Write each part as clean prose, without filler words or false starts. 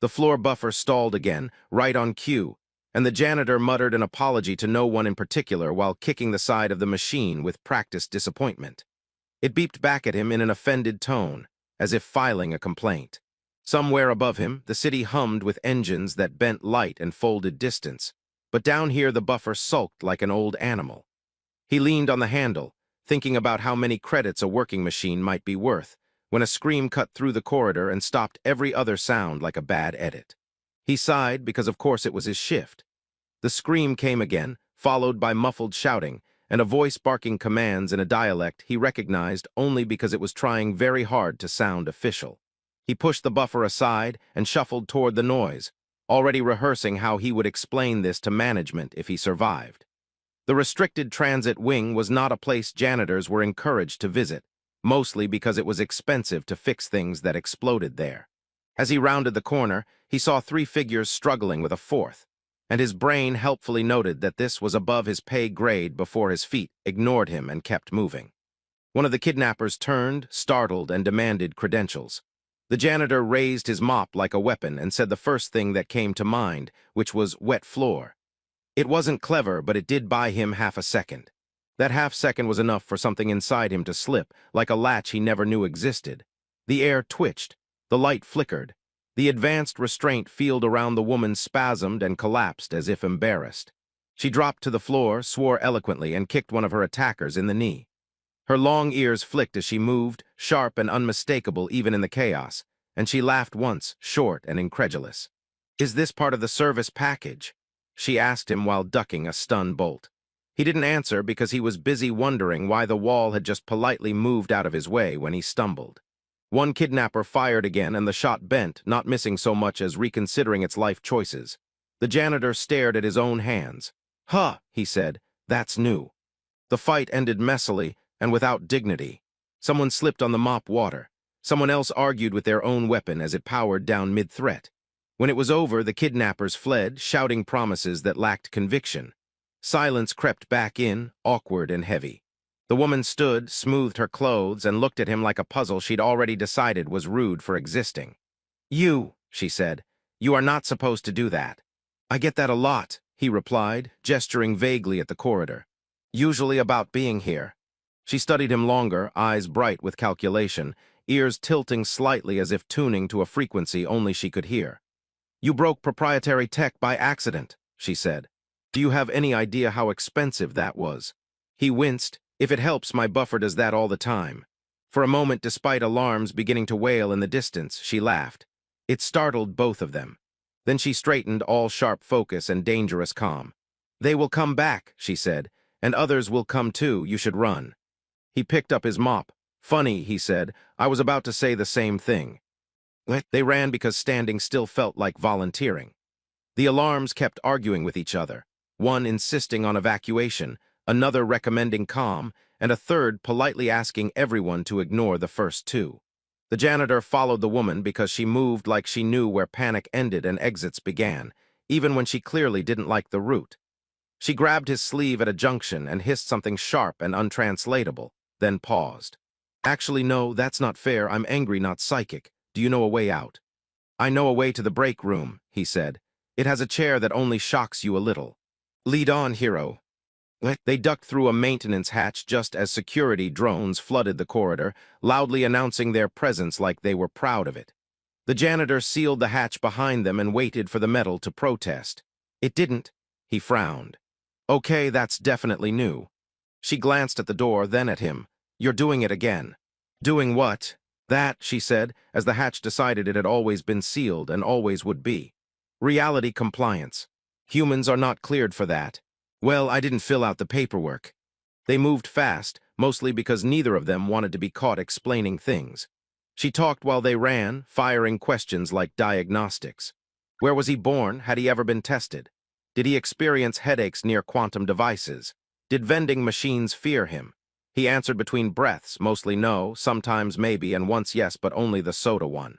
The floor buffer stalled again, right on cue, and the janitor muttered an apology to no one in particular while kicking the side of the machine with practiced disappointment. It beeped back at him in an offended tone, as if filing a complaint. Somewhere above him, the city hummed with engines that bent light and folded distance, but down here the buffer sulked like an old animal. He leaned on the handle, thinking about how many credits a working machine might be worth, when a scream cut through the corridor and stopped every other sound like a bad edit. He sighed because of course it was his shift. The scream came again, followed by muffled shouting, and a voice barking commands in a dialect he recognized only because it was trying very hard to sound official. He pushed the buffer aside and shuffled toward the noise, already rehearsing how he would explain this to management if he survived. The restricted transit wing was not a place janitors were encouraged to visit, mostly because it was expensive to fix things that exploded there. As he rounded the corner, he saw three figures struggling with a fourth, and his brain helpfully noted that this was above his pay grade before his feet ignored him and kept moving. One of the kidnappers turned, startled, and demanded credentials. The janitor raised his mop like a weapon and said the first thing that came to mind, which was wet floor. It wasn't clever, but it did buy him half a second. That half second was enough for something inside him to slip, like a latch he never knew existed. The air twitched. The light flickered. The advanced restraint field around the woman spasmed and collapsed as if embarrassed. She dropped to the floor, swore eloquently, and kicked one of her attackers in the knee. Her long ears flicked as she moved, sharp and unmistakable even in the chaos, and she laughed once, short and incredulous. "Is this part of the service package?" she asked him while ducking a stun bolt. He didn't answer because he was busy wondering why the wall had just politely moved out of his way when he stumbled. One kidnapper fired again and the shot bent, not missing so much as reconsidering its life choices. The janitor stared at his own hands. "Huh," he said, "that's new." The fight ended messily and without dignity. Someone slipped on the mop water. Someone else argued with their own weapon as it powered down mid-threat. When it was over, the kidnappers fled, shouting promises that lacked conviction. Silence crept back in, awkward and heavy. The woman stood, smoothed her clothes, and looked at him like a puzzle she'd already decided was rude for existing. "You," she said, "you are not supposed to do that." "I get that a lot," he replied, gesturing vaguely at the corridor. "Usually about being here." She studied him longer, eyes bright with calculation, ears tilting slightly as if tuning to a frequency only she could hear. "You broke proprietary tech by accident," she said. "Do you have any idea how expensive that was?" He winced. "If it helps, my buffer does that all the time." For a moment, despite alarms beginning to wail in the distance, she laughed. It startled both of them. Then she straightened, all sharp focus and dangerous calm. "They will come back," she said, "and others will come too. You should run." He picked up his mop. "Funny," he said, "I was about to say the same thing." They ran because standing still felt like volunteering. The alarms kept arguing with each other, one insisting on evacuation, another recommending calm, and a third politely asking everyone to ignore the first two. The janitor followed the woman because she moved like she knew where panic ended and exits began, even when she clearly didn't like the route. She grabbed his sleeve at a junction and hissed something sharp and untranslatable, then paused. "Actually, no, that's not fair. I'm angry, not psychic. Do you know a way out?" "I know a way to the break room," he said. "It has a chair that only shocks you a little." "Lead on, hero." They ducked through a maintenance hatch just as security drones flooded the corridor, loudly announcing their presence like they were proud of it. The janitor sealed the hatch behind them and waited for the metal to protest. It didn't. He frowned. "Okay, that's definitely new." She glanced at the door, then at him. "You're doing it again." "Doing what?" "That," she said, as the hatch decided it had always been sealed and always would be. "Reality compliance. Humans are not cleared for that." "Well, I didn't fill out the paperwork." They moved fast, mostly because neither of them wanted to be caught explaining things. She talked while they ran, firing questions like diagnostics. Where was he born? Had he ever been tested? Did he experience headaches near quantum devices? Did vending machines fear him? He answered between breaths, mostly no, sometimes maybe, and once yes, but only the soda one.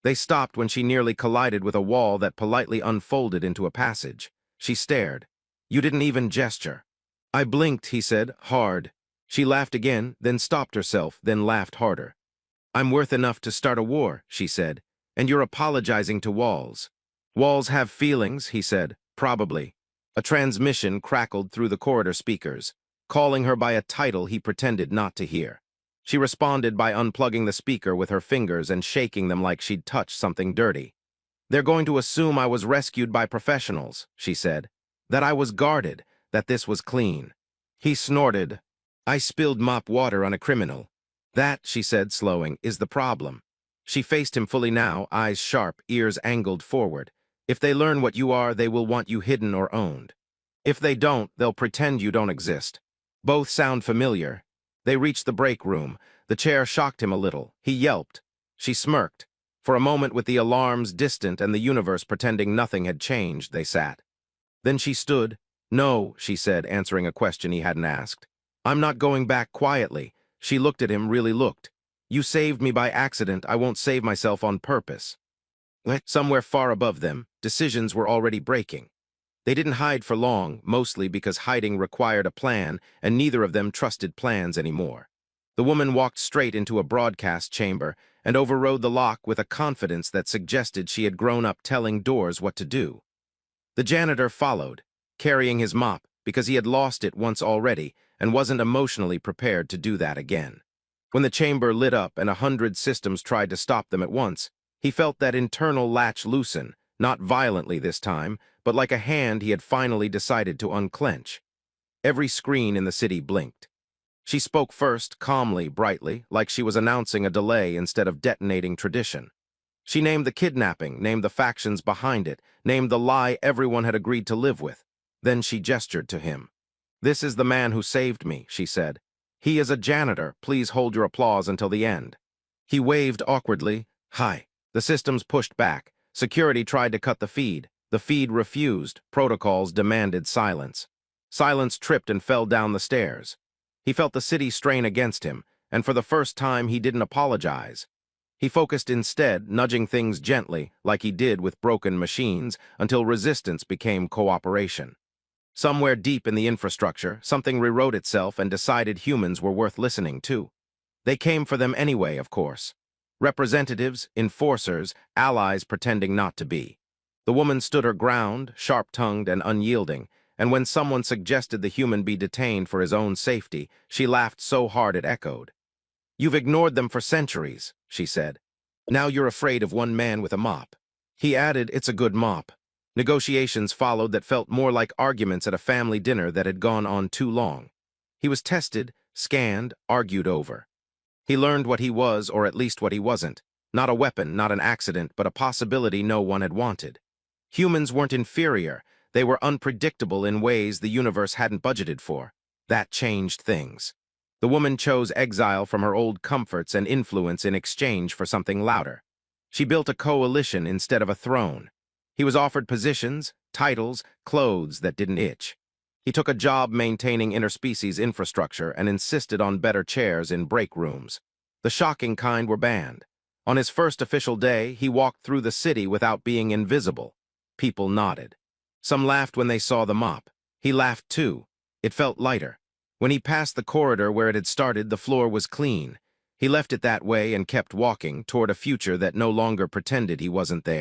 They stopped when she nearly collided with a wall that politely unfolded into a passage. She stared. "You didn't even gesture." "I blinked," he said, hard. She laughed again, then stopped herself, then laughed harder. "I'm worth enough to start a war," she said. And you're apologizing to walls. Walls have feelings, he said. Probably. A transmission crackled through the corridor speakers, calling her by a title he pretended not to hear. She responded by unplugging the speaker with her fingers and shaking them like she'd touched something dirty. They're going to assume I was rescued by professionals, she said. That I was guarded, that this was clean. He snorted. I spilled mop water on a criminal. That, she said, slowing, is the problem. She faced him fully now, eyes sharp, ears angled forward. If they learn what you are, they will want you hidden or owned. If they don't, they'll pretend you don't exist. Both sound familiar. They reached the break room. The chair shocked him a little. He yelped. She smirked. For a moment, with the alarms distant and the universe pretending nothing had changed, they sat. Then she stood. No, she said, answering a question he hadn't asked. I'm not going back quietly. She looked at him, really looked. You saved me by accident. I won't save myself on purpose. Somewhere far above them, decisions were already breaking. They didn't hide for long, mostly because hiding required a plan, and neither of them trusted plans anymore. The woman walked straight into a broadcast chamber and overrode the lock with a confidence that suggested she had grown up telling doors what to do. The janitor followed, carrying his mop, because he had lost it once already and wasn't emotionally prepared to do that again. When the chamber lit up and 100 systems tried to stop them at once, he felt that internal latch loosen, not violently this time, but like a hand he had finally decided to unclench. Every screen in the city blinked. She spoke first, calmly, brightly, like she was announcing a delay instead of detonating tradition. She named the kidnapping, named the factions behind it, named the lie everyone had agreed to live with. Then she gestured to him. This is the man who saved me, she said. He is a janitor. Please hold your applause until the end. He waved awkwardly. Hi. The systems pushed back. Security tried to cut the feed. The feed refused. Protocols demanded silence. Silence tripped and fell down the stairs. He felt the city strain against him, and for the first time he didn't apologize. He focused instead, nudging things gently, like he did with broken machines, until resistance became cooperation. Somewhere deep in the infrastructure, something rewrote itself and decided humans were worth listening to. They came for them anyway, of course. Representatives, enforcers, allies pretending not to be. The woman stood her ground, sharp-tongued and unyielding, and when someone suggested the human be detained for his own safety, she laughed so hard it echoed. You've ignored them for centuries, she said. Now you're afraid of one man with a mop. He added, it's a good mop. Negotiations followed that felt more like arguments at a family dinner that had gone on too long. He was tested, scanned, argued over. He learned what he was, or at least what he wasn't. Not a weapon, not an accident, but a possibility no one had wanted. Humans weren't inferior. They were unpredictable in ways the universe hadn't budgeted for. That changed things. The woman chose exile from her old comforts and influence in exchange for something louder. She built a coalition instead of a throne. He was offered positions, titles, clothes that didn't itch. He took a job maintaining interspecies infrastructure and insisted on better chairs in break rooms. The shocking kind were banned. On his first official day, he walked through the city without being invisible. People nodded. Some laughed when they saw the mop. He laughed too. It felt lighter. When he passed the corridor where it had started, the floor was clean. He left it that way and kept walking toward a future that no longer pretended he wasn't there.